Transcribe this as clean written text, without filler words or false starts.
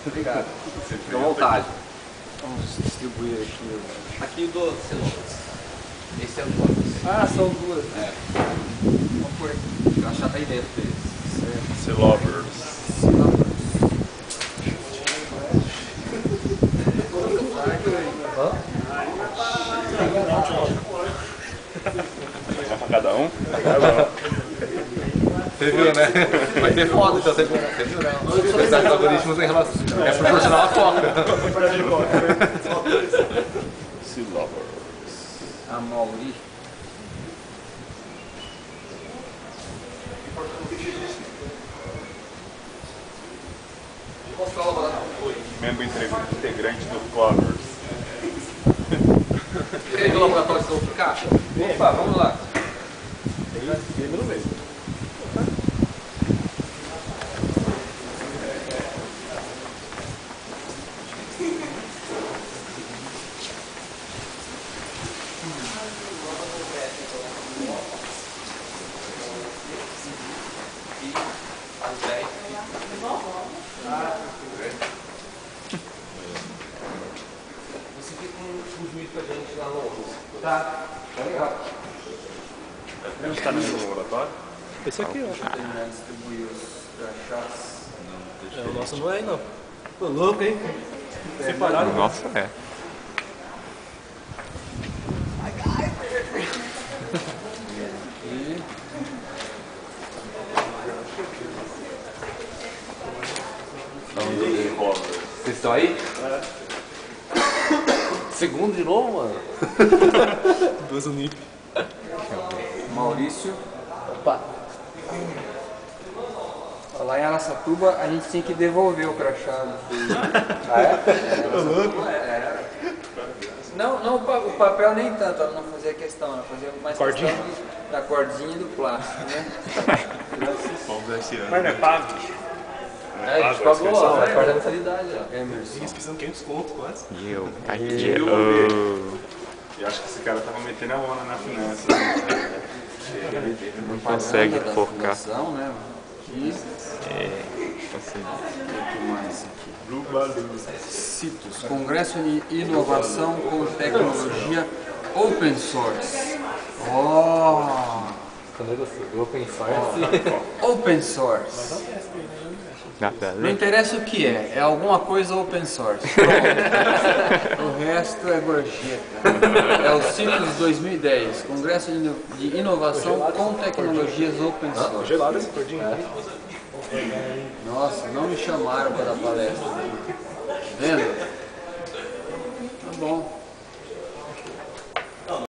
Obrigado. Fique à vontade. Vamos distribuir aqui. Aqui do Celopas. Esse é o Celopas. Ah, são duas. É. Vamos pôr aqui. O achar tá aí dentro deles. Certo. Celovers. Pra cada um? Você viu, né? Vai ter foda, então você viu, né? Os algoritmos em relação. É proporcional à foca. Celovers. A Mauri. Membro integrante do Clovers. Quer do laboratório se não ficar? Opa, vamos lá. Ele não vê. Você fica com o juiz pra gente lá no office. Tá. Tá legal. A gente tá no laboratório? Esse aqui, ó. Terminar de distribuir os crachás. É, o nosso não é aí, não. Tô louco, hein? Separado. Nossa, é. Vocês estão aí? Segundo de novo, mano? Duas Unip. Maurício. Opa. Lá em Araçatuba a gente tinha que devolver o crachá do filho. Ah, é? Tô louco? Não, o papel nem tanto, ela não fazia questão, ela fazia mais Cordinha? questão da cordinha e do plástico, né? Vamos ver esse ano. Mas não é pago. É, a gente pagou, ó, a corda da mensalidade, ó. Emerson. Esquecendo 500 conto quase. Eu. Eu acho que esse cara tava metendo a onda na finança. Não consegue focar. Né? E Assim. o que mais aqui? CITOS, Congresso de Inovação com Tecnologia Open Source. Open source. Open Source. Nada a Não ver. interessa o que é alguma coisa open source. Pronto. O resto é gorjeta. É o CITOS 2010, Congresso de Inovação com Tecnologias Open Source. Gelado esse cordinho. Nossa, não me chamaram para dar palestra. Vendo? Tá bom.